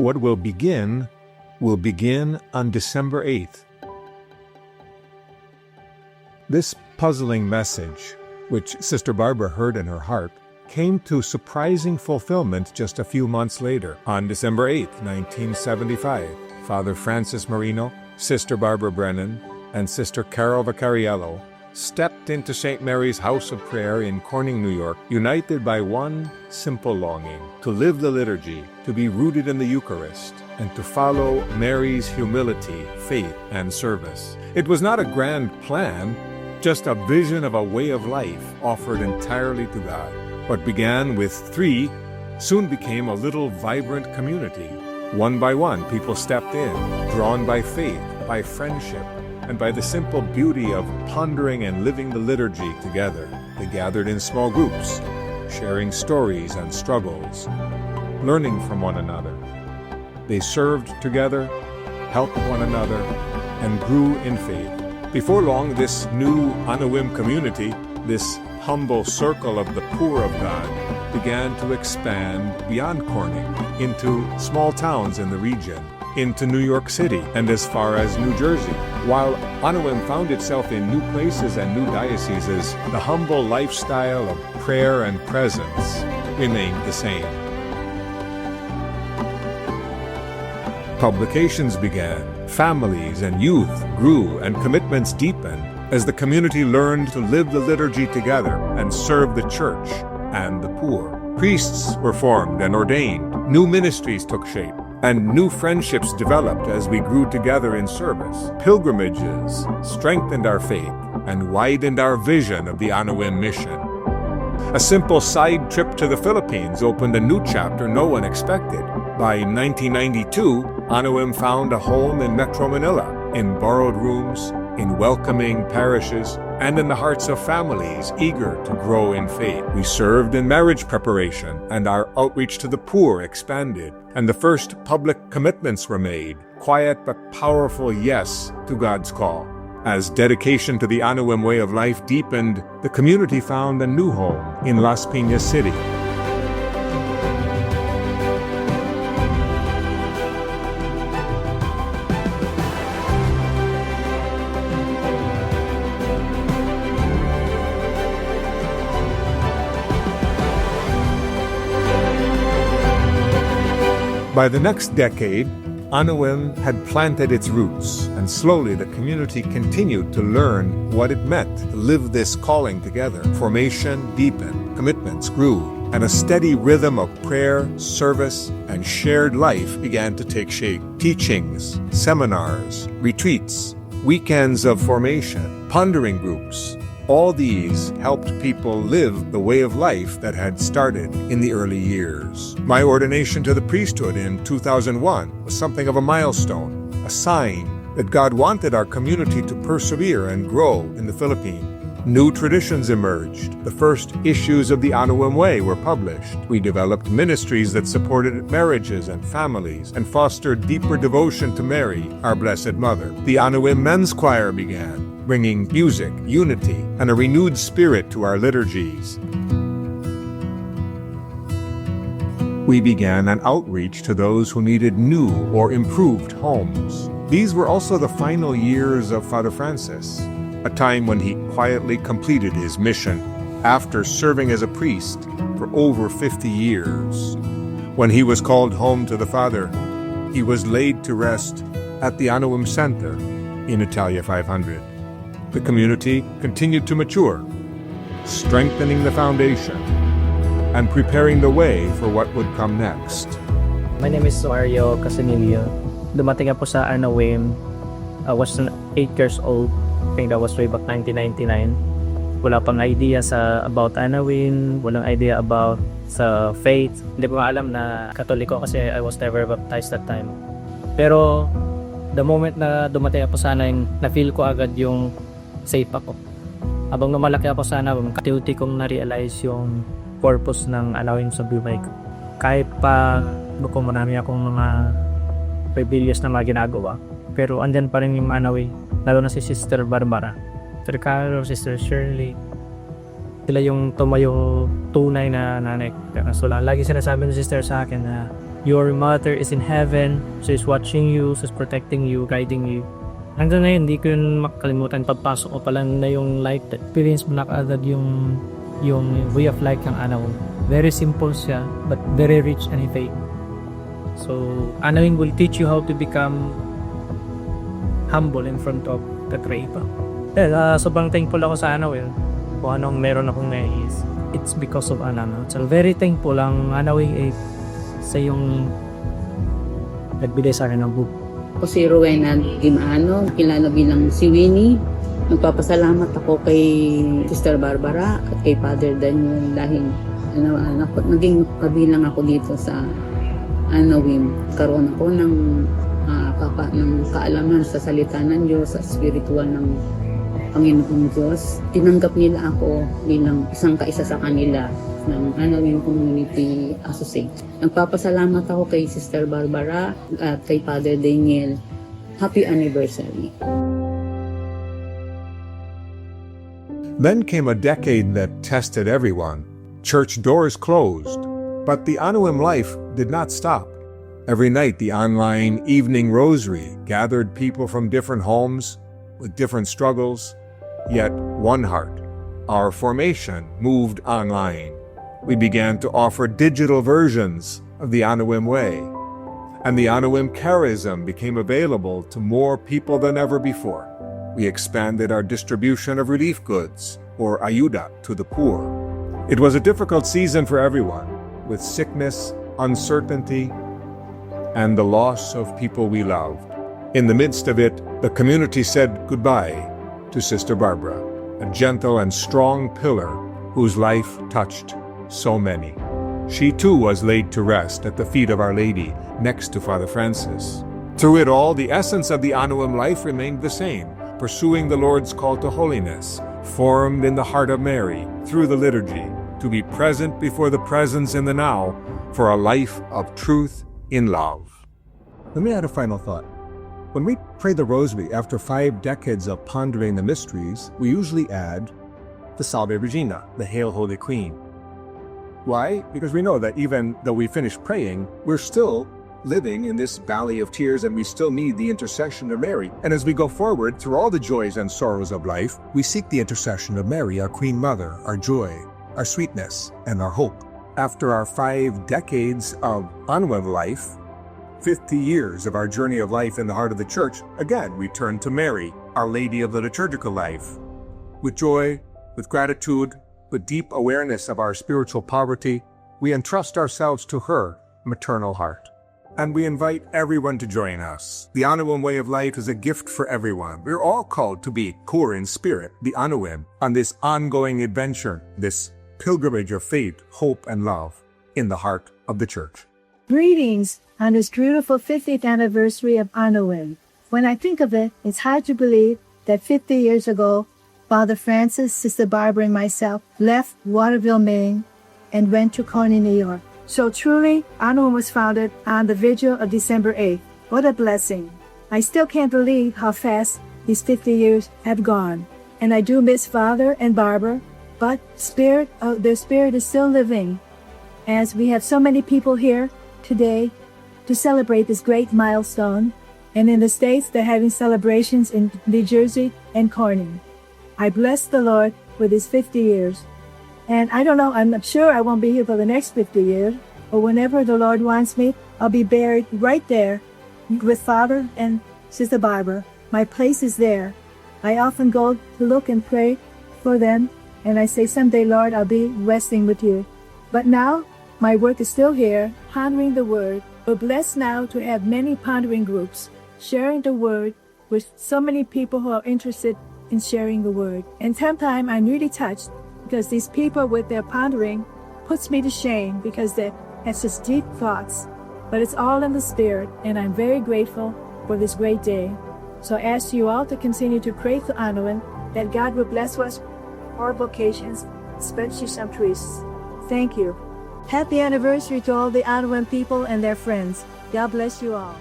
What will begin on December 8th. This puzzling message, which Sister Barbara heard in her heart, came to surprising fulfillment just a few months later. On December 8th, 1975, Father Francis Marino, Sister Barbara Brennan, and Sister Carol Vaccariello stepped into St. Mary's House of Prayer in Corning, New York, united by one simple longing: to live the liturgy, to be rooted in the Eucharist, and to follow Mary's humility, faith, and service. It was not a grand plan, just a vision of a way of life offered entirely to God. What began with 3 soon became a little vibrant community. One by one, people stepped in, drawn by faith, by friendship, and by the simple beauty of pondering and living the liturgy together. They gathered in small groups, sharing stories and struggles, learning from one another. They served together, helped one another, and grew in faith. Before long, this new Anawim community, this humble circle of the poor of God, began to expand beyond Corning into small towns in the region, into New York City, and as far as New Jersey. While Anawim found itself in new places and new dioceses, the humble lifestyle of prayer and presence remained the same. Publications began, families and youth grew, and commitments deepened as the community learned to live the liturgy together and serve the church and the poor. Priests were formed and ordained, new ministries took shape, and new friendships developed as we grew together in service. Pilgrimages strengthened our faith and widened our vision of the Anawim mission. A simple side trip to the Philippines opened a new chapter no one expected. By 1992, Anawim found a home in Metro Manila, in borrowed rooms, in welcoming parishes, and in the hearts of families eager to grow in faith. We served in marriage preparation, and our outreach to the poor expanded, and the first public commitments were made, quiet but powerful yes to God's call. As dedication to the Anawim way of life deepened, the community found a new home in Las Piñas City. By the next decade, Anawim had planted its roots, and slowly the community continued to learn what it meant to live this calling together. Formation deepened, commitments grew, and a steady rhythm of prayer, service, and shared life began to take shape. Teachings, seminars, retreats, weekends of formation, pondering groups, all these helped people live the way of life that had started in the early years. My ordination to the priesthood in 2001 was something of a milestone, a sign that God wanted our community to persevere and grow in the Philippines. New traditions emerged. The first issues of the Anawim Way were published. We developed ministries that supported marriages and families and fostered deeper devotion to Mary, our Blessed Mother. The Anawim Men's Choir began, bringing music, unity, and a renewed spirit to our liturgies. We began an outreach to those who needed new or improved homes. These were also the final years of Father Francis, a time when he quietly completed his mission after serving as a priest for over 50 years. When he was called home to the Father, he was laid to rest at the Anawim Center in Italia 500. The community continued to mature, strengthening the foundation and preparing the way for what would come next. My name is Mario Casanillo. Dumating ako sa Anawim. I was 8 years old. I think that was way back 1999. Wala pang idea about Anawim, walang idea about sa faith. Hindi ko alam na Katoliko kasi I was never baptized that time. Pero the moment na dumating ako sa Anawim, na-feel ko agad yung safe ako. Habang lumalaki ako sa Anawim, katiuti kong na-realize yung purpose ng Anawim sa buhay ko. Kahit pa kung marami akong mga rebellious na mga ginagawa, pero andyan pa rin yung Anawim. Lalo na si Sister Barbara, Sister Carol, Sister Shirley. Sila yung tumayo tunay na nanay. So lagi sinasabi ng sister sa akin na Your mother is in heaven. She's watching you, she's protecting you, guiding you. Hanggang ngayon, hindi ko yun makalimutan. Pagpasok ko pa lang na yung life experience mo na kaagad yung way of life ng Anawim. Very simple siya, but very rich and faith. So, Anawim will teach you how to become humble in front of the Creator. Sobrang thankful ako sa Anawim. Kung anong meron akong nais, it's because of Anawim. So, very thankful ang Anawim sa yung nagbigay sa akin ng book. Ako si Rowena Gimano, kilala bilang si Winnie. Nagpapasalamat ako kay Sister Barbara at kay Father Daniel dahil naging kabilang ako dito sa Anawim. Karoon ako ng kaalaman sa salita ng Diyos, sa spiritual ng Panginoong Diyos. Tinanggap nila ako bilang isang kaisa sa kanila ng Anawim Community Associate. Nagpapasalamat ako kay Sister Barbara at kay Father Daniel. Happy anniversary. Then came a decade that tested everyone. Church doors closed, but the Anawim life did not stop. Every night, the online evening rosary gathered people from different homes with different struggles, yet one heart. Our formation moved online. We began to offer digital versions of the Anawim way, and the Anawim charism became available to more people than ever before. We expanded our distribution of relief goods, or ayuda, to the poor. It was a difficult season for everyone, with sickness, uncertainty, and the loss of people we loved. In the midst of it, the community said goodbye to Sister Barbara, a gentle and strong pillar whose life touched so many. She too was laid to rest at the feet of Our Lady, next to Father Francis. Through it all, the essence of the Anawim life remained the same, pursuing the Lord's call to holiness, formed in the heart of Mary, through the liturgy, to be present before the presence in the now, for a life of truth in love. Let me add a final thought. When we pray the Rosary after 5 decades of pondering the mysteries, we usually add the Salve Regina, the Hail Holy Queen. Why? Because we know that even though we finish praying, we're still living in this valley of tears and we still need the intercession of Mary. And as we go forward through all the joys and sorrows of life, we seek the intercession of Mary, our Queen Mother, our joy, our sweetness, and our hope. After our 5 decades of Anawim life, 50 years of our journey of life in the heart of the Church, again we turn to Mary, Our Lady of the liturgical life. With joy, with gratitude, with deep awareness of our spiritual poverty, we entrust ourselves to her maternal heart. And we invite everyone to join us. The Anawim way of life is a gift for everyone. We're all called to be poor in spirit, the Anawim, on this ongoing adventure, this pilgrimage of faith, hope, and love in the heart of the Church. Greetings on this beautiful 50th anniversary of Anawim. When I think of it, it's hard to believe that 50 years ago, Father Francis, Sister Barbara, and myself left Waterville, Maine, and went to Kearney, New York. So truly, Anawim was founded on the vigil of December 8th. What a blessing. I still can't believe how fast these 50 years have gone. And I do miss Father and Barbara, but their spirit is still living, as we have so many people here today to celebrate this great milestone. And in the States, they're having celebrations in New Jersey and Kearney. I bless the Lord with his 50 years. And I don't know, I'm sure I won't be here for the next 50 years, but whenever the Lord wants me, I'll be buried right there with Father and Sister Barbara. My place is there. I often go to look and pray for them, and I say, someday, Lord, I'll be resting with you. But now, my work is still here, pondering the Word. We're blessed now to have many pondering groups, sharing the Word with so many people who are interested in sharing the Word. And sometimes I'm really touched because these people with their pondering puts me to shame because they have such deep thoughts. But it's all in the Spirit, and I'm very grateful for this great day. So I ask you all to continue to pray for Anawim, that God will bless us our vocations, especially some priests. Thank you. Happy anniversary to all the Anawim people and their friends. God bless you all.